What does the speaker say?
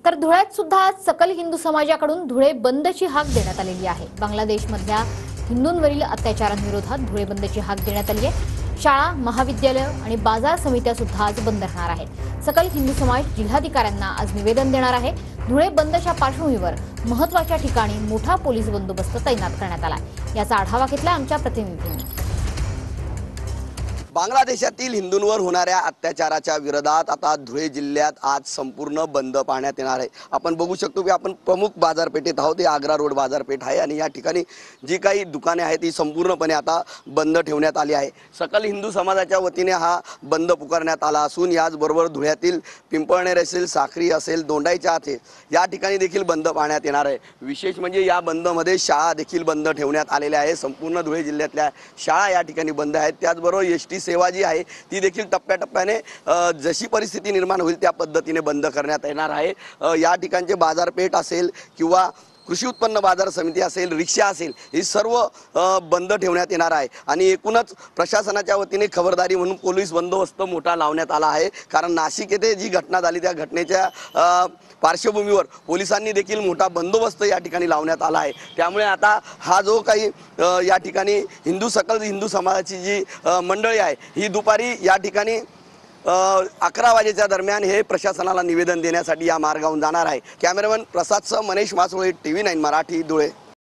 तर धुळ्यात सुद्धा आज सकल हिंदू समाजाकडून धुळे बंदची हाक देण्यात आलेली आहे। बांगलादेशमधल्या हिंदूंवरील अत्याचारांविरोधात धुळे बंदची हाक देण्यात आली आहे। शाळा, महाविद्यालय आणि बाजार समित्या सुद्धा आज बंद राहणार आहेत। सकल हिंदू समाज जिल्हाधिकाऱ्यांना आज निवेदन देणार आहे। धुळे बंदच्या पार्श्वभूमीवर महत्त्वाच्या ठिकाणी मोठा पोलीस बंदोबस्त तैनात करण्यात आला आहे। याचा आढावा घेतला आमच्या प्रतिनिधींनी। बांगलादेशातील हिंदूंवर होणाऱ्या अत्याचाराच्या विरोधात आता धुळे जिल्ह्यात आज संपूर्ण बंद पाळण्यात येणार आहे। आपण बघू शकतो की आपण प्रमुख बाजारपेठेत आहोत। ही आग्रा रोड बाजारपेठ आहे आणि या ठिकाणी जी काही दुकाने आहेत ती संपूर्णपणे आता बंद ठेवण्यात आली आहे। सकल हिंदू समाजाच्या वतीने हा बंद पुकारण्यात आला असून याचबरोबर धुळ्यातील पिंपळनेर असेल, साखरी असेल, दोंडाईच्या आथे या ठिकाणी देखील बंद पाळण्यात येणार आहे। विशेष म्हणजे या बंदमध्ये शाळा देखील बंद ठेवण्यात आलेल्या आहे। संपूर्ण धुळे जिल्ह्यातल्या शाळा या ठिकाणी बंद आहेत। त्याचबरोबर एसटी सेवा जी आहे ती देखील टप्प्याटप्प्याने जशी परिस्थिती निर्माण होईल त्या पद्धतीने बंद करण्यात येणार आहे। या ठिकाणचे बाजारपेठ असेल किंवा कृषी उत्पन्न बाजार समिती असेल, रिक्षा असेल, ही सर्व बंद ठेवण्यात येणार आहे। आणि एकूणच प्रशासनाच्या वतीने खबरदारी म्हणून पोलीस बंदोबस्त मोठा लावण्यात आला आहे। कारण नाशिक येथे जी घटना झाली त्या घटनेच्या पार्श्वभूमीवर पोलिसांनी देखील मोठा बंदोबस्त या ठिकाणी लावण्यात आला आहे। त्यामुळे आता हा जो काही या ठिकाणी सकल हिंदू समाजाची जी मंडळी आहे ही दुपारी या ठिकाणी 11 वाजेच्या दरम्यान हे प्रशासनाला निवेदन देण्यासाठी या मार्गावरून जाणार आहे। कॅमेरामन प्रसादसह मनीष मासोळे, TV9 मराठी, धुळे।